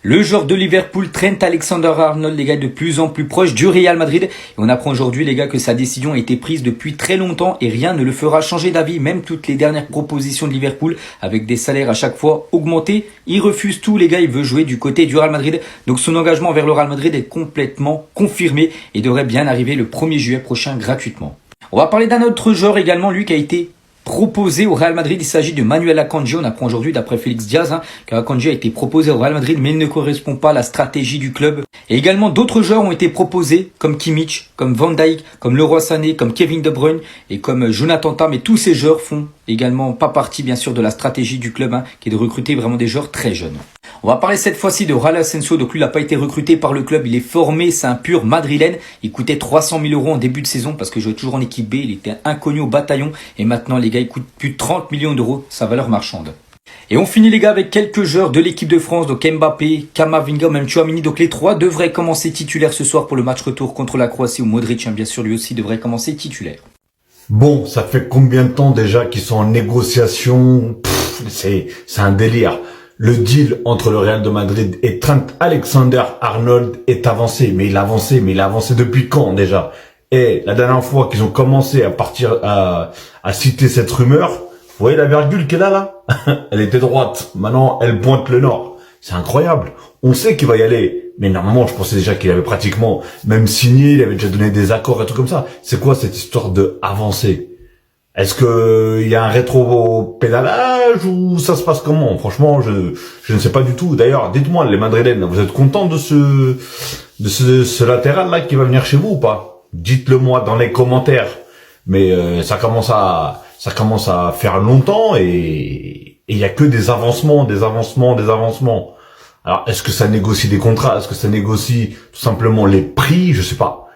Le joueur de Liverpool, Trent Alexander-Arnold, les gars, de plus en plus proche du Real Madrid. Et on apprend aujourd'hui, les gars, que sa décision a été prise depuis très longtemps et rien ne le fera changer d'avis. Même toutes les dernières propositions de Liverpool, avec des salaires à chaque fois augmentés, il refuse tout, les gars. Il veut jouer du côté du Real Madrid. Donc son engagement vers le Real Madrid est complètement confirmé et devrait bien arriver le 1er juillet prochain gratuitement. On va parler d'un autre joueur également, lui, qui a été proposé au Real Madrid. Il s'agit de Manuel Akanji. On apprend aujourd'hui d'après Félix Diaz qu'Akanji a été proposé au Real Madrid, mais il ne correspond pas à la stratégie du club. Et également d'autres joueurs ont été proposés comme Kimmich, comme Van Dijk, comme Leroy Sané, comme Kevin De Bruyne et comme Jonathan Tah. Mais tous ces joueurs font également pas partie bien sûr de la stratégie du club qui est de recruter vraiment des joueurs très jeunes. On va parler cette fois-ci de Raúl Asensio. Donc lui, il n'a pas été recruté par le club. Il est formé, c'est un pur madrilène. Il coûtait 300 000 € en début de saison parce que jouait toujours en équipe B. Il était inconnu au bataillon. Et maintenant, les gars, il coûte plus de 30 millions d'euros, sa valeur marchande. Et on finit les gars avec quelques joueurs de l'équipe de France. Donc Mbappé, Camavinga, même Tchouaméni. Donc les trois devraient commencer titulaires ce soir pour le match retour contre la Croatie. Ou Modric, bien sûr, lui aussi devrait commencer titulaire. Bon, ça fait combien de temps déjà qu'ils sont en négociation? C'est un délire. Le deal entre le Real de Madrid et Trent Alexander-Arnold est avancé. Mais il a avancé depuis quand déjà? Et la dernière fois qu'ils ont commencé à citer cette rumeur, vous voyez la virgule qu'elle a là? Elle était droite. Maintenant, elle pointe le nord. C'est incroyable. On sait qu'il va y aller. Mais normalement, je pensais déjà qu'il avait pratiquement même signé, il avait déjà donné des accords et tout comme ça. C'est quoi cette histoire de avancer? Est-ce que il y a un rétro-pédalage ou ça se passe comment? Franchement, je ne sais pas du tout. D'ailleurs, dites-moi, les Madrilènes, vous êtes contents de ce latéral là qui va venir chez vous ou pas? Dites-le moi dans les commentaires. Mais ça commence à faire longtemps et il y a que des avancements. Alors, est-ce que ça négocie des contrats? Est-ce que ça négocie tout simplement les prix? Je sais pas,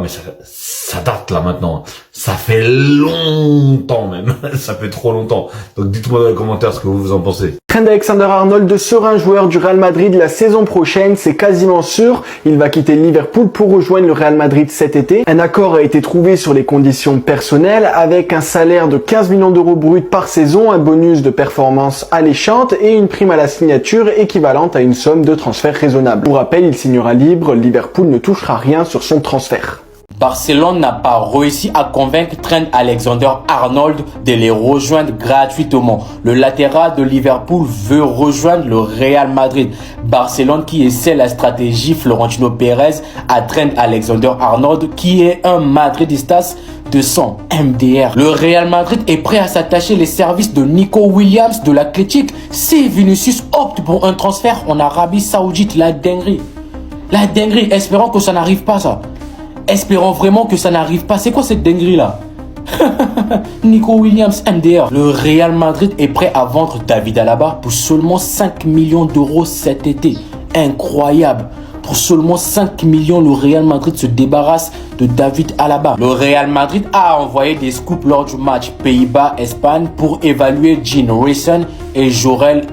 mais ça date là maintenant. Ça fait longtemps même. Ça fait trop longtemps. Donc dites-moi dans les commentaires ce que vous en pensez. Trent Alexander-Arnold sera un joueur du Real Madrid la saison prochaine, c'est quasiment sûr. Il va quitter Liverpool pour rejoindre le Real Madrid cet été. Un accord a été trouvé sur les conditions personnelles avec un salaire de 15 millions d'euros bruts par saison, un bonus de performance alléchante et une prime à la signature équivalente à une somme de transfert raisonnable. Pour rappel, il signera libre, Liverpool ne touchera rien sur son transfert. Barcelone n'a pas réussi à convaincre Trent Alexander-Arnold de les rejoindre gratuitement. Le latéral de Liverpool veut rejoindre le Real Madrid. Barcelone qui essaie la stratégie Florentino Pérez à Trent Alexander-Arnold qui est un madridistas de son MDR. Le Real Madrid est prêt à s'attacher les services de Nico Williams de l'Athletic si Vinicius opte pour un transfert en Arabie Saoudite. La dinguerie. Espérons que ça n'arrive pas ça. Espérons vraiment que ça n'arrive pas. C'est quoi cette dinguerie là? Nico Williams, MDR. Le Real Madrid est prêt à vendre David Alaba pour seulement 5 millions d'euros cet été. Incroyable. Pour seulement 5 millions, le Real Madrid se débarrasse de David Alaba. Le Real Madrid a envoyé des scoops lors du match Pays-Bas-Espagne pour évaluer Gino Wilson et Jorel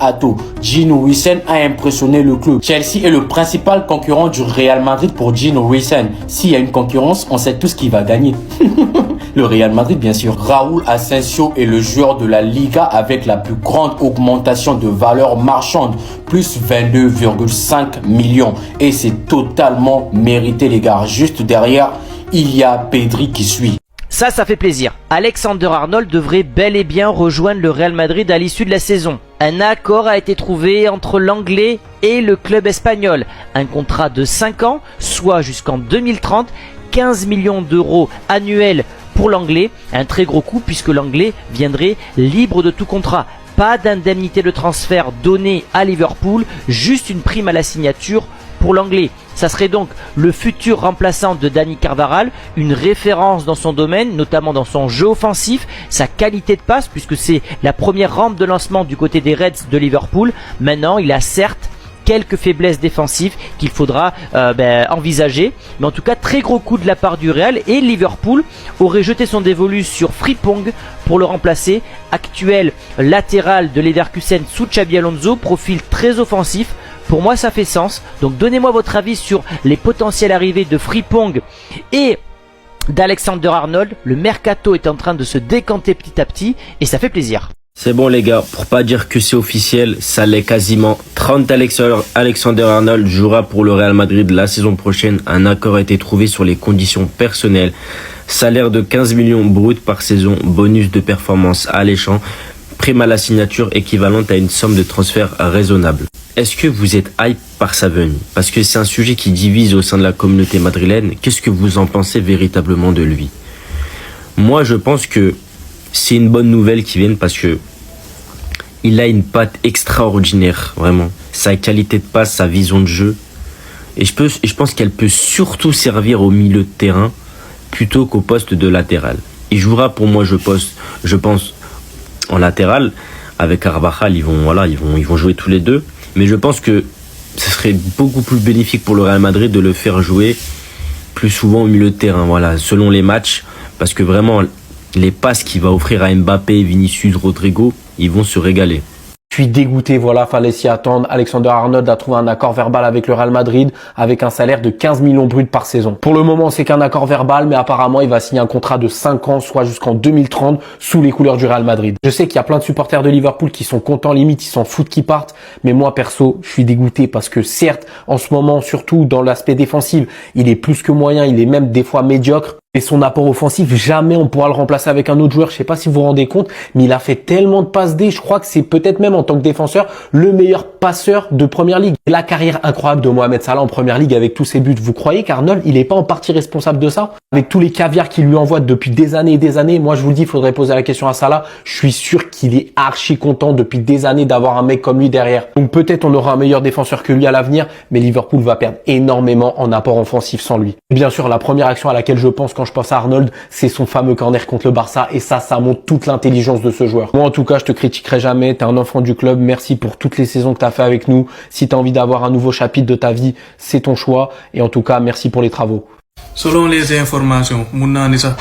Ato. Gino Wilson a impressionné le club. Chelsea est le principal concurrent du Real Madrid pour Gino Wilson. S'il y a une concurrence, on sait tous qui va gagner. Le Real Madrid, bien sûr. Raúl Asensio est le joueur de la Liga avec la plus grande augmentation de valeur marchande, plus 22,5 millions. Et c'est totalement mérité, les gars. Juste derrière, il y a Pedri qui suit. Ça fait plaisir. Alexander-Arnold devrait bel et bien rejoindre le Real Madrid à l'issue de la saison. Un accord a été trouvé entre l'Anglais et le club espagnol. Un contrat de 5 ans, soit jusqu'en 2030, 15 millions d'euros annuels pour l'Anglais. Un très gros coup puisque l'Anglais viendrait libre de tout contrat. Pas d'indemnité de transfert donnée à Liverpool, juste une prime à la signature pour l'Anglais. Ça serait donc le futur remplaçant de Dani Carvajal, une référence dans son domaine, notamment dans son jeu offensif, sa qualité de passe, puisque c'est la première rampe de lancement du côté des Reds de Liverpool. Maintenant, il a certes quelques faiblesses défensives qu'il faudra envisager, mais en tout cas très gros coup de la part du Real, et Liverpool aurait jeté son dévolu sur Frimpong pour le remplacer. Actuel latéral de Leverkusen sous Xabi Alonso, profil très offensif. Pour moi ça fait sens, donc donnez-moi votre avis sur les potentielles arrivées de Frimpong et d'Alexander-Arnold. Le mercato est en train de se décanter petit à petit et ça fait plaisir. C'est bon les gars, pour pas dire que c'est officiel, ça l'est quasiment. Trent Alexander-Arnold jouera pour le Real Madrid la saison prochaine. Un accord a été trouvé sur les conditions personnelles. Salaire de 15 millions bruts par saison, bonus de performance alléchant, prime à la signature équivalente à une somme de transfert raisonnable. Est-ce que vous êtes hype par sa venue? Parce que c'est un sujet qui divise au sein de la communauté madrilène. Qu'est-ce que vous en pensez véritablement de lui? Moi je pense que c'est une bonne nouvelle qui vienne parce que il a une patte extraordinaire, vraiment. Sa qualité de passe, sa vision de jeu. Et je pense qu'elle peut surtout servir au milieu de terrain plutôt qu'au poste de latéral. Il jouera pour moi, je pense, en latéral. Avec Carvajal, ils vont jouer tous les deux. Mais je pense que ce serait beaucoup plus bénéfique pour le Real Madrid de le faire jouer plus souvent au milieu de terrain, voilà, selon les matchs. Parce que vraiment, les passes qu'il va offrir à Mbappé, Vinicius, Rodrigo, ils vont se régaler. Je suis dégoûté, voilà, fallait s'y attendre. Alexander-Arnold a trouvé un accord verbal avec le Real Madrid avec un salaire de 15 millions bruts par saison. Pour le moment, c'est qu'un accord verbal, mais apparemment, il va signer un contrat de 5 ans, soit jusqu'en 2030, sous les couleurs du Real Madrid. Je sais qu'il y a plein de supporters de Liverpool qui sont contents, limite, ils s'en foutent qu'ils partent, mais moi, perso, je suis dégoûté parce que certes, en ce moment, surtout dans l'aspect défensif, il est plus que moyen, il est même des fois médiocre. Et son apport offensif, jamais on pourra le remplacer avec un autre joueur. Je sais pas si vous vous rendez compte, mais il a fait tellement de passes D. Je crois que c'est peut-être même en tant que défenseur le meilleur passeur de Première Ligue. Et la carrière incroyable de Mohamed Salah en Première Ligue avec tous ses buts. Vous croyez qu'Arnold, il est pas en partie responsable de ça? Avec tous les caviars qu'il lui envoie depuis des années et des années. Moi, je vous le dis, il faudrait poser la question à Salah. Je suis sûr qu'il est archi content depuis des années d'avoir un mec comme lui derrière. Donc peut-être on aura un meilleur défenseur que lui à l'avenir, mais Liverpool va perdre énormément en apport offensif sans lui. Et bien sûr, la première action à laquelle je pense quand je pense à Arnold, c'est son fameux corner contre le Barça et ça montre toute l'intelligence de ce joueur. Moi en tout cas, je te critiquerai jamais, t'es un enfant du club, merci pour toutes les saisons que t'as fait avec nous. Si t'as envie d'avoir un nouveau chapitre de ta vie, c'est ton choix et en tout cas, merci pour les travaux. Selon les informations,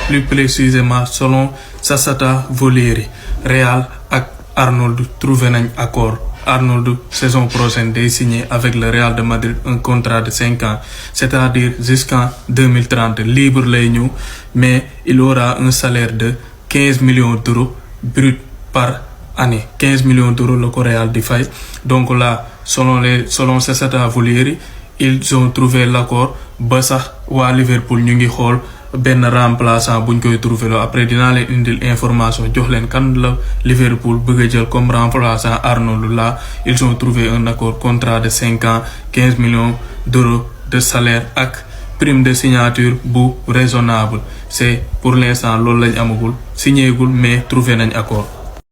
plus précisément selon Sassata Voleri, Real et Arnold trouvé un accord. Arnold, saison prochaine, est signé avec le Real de Madrid un contrat de 5 ans, c'est-à-dire jusqu'en 2030, libre les nous, mais il aura un salaire de 15 millions d'euros brut par année. 15 millions d'euros le Real de fait. Donc là, selon Sassata Voleri, ils ont trouvé l'accord. Basa ou à Liverpool, ñu ngi xool ben remplaçant buñ koy trouver lo après dinaa leen indil information jox leen kan la Liverpool bëgg jël comme remplaçant Arnold. Là ils ont trouvé un accord, contrat de 5 ans, 15 millions d'euros de salaire ak prime de signature bu raisonnable. C'est pour l'instant loolu lañ amagul, signé gul mais trouvé nañ accord.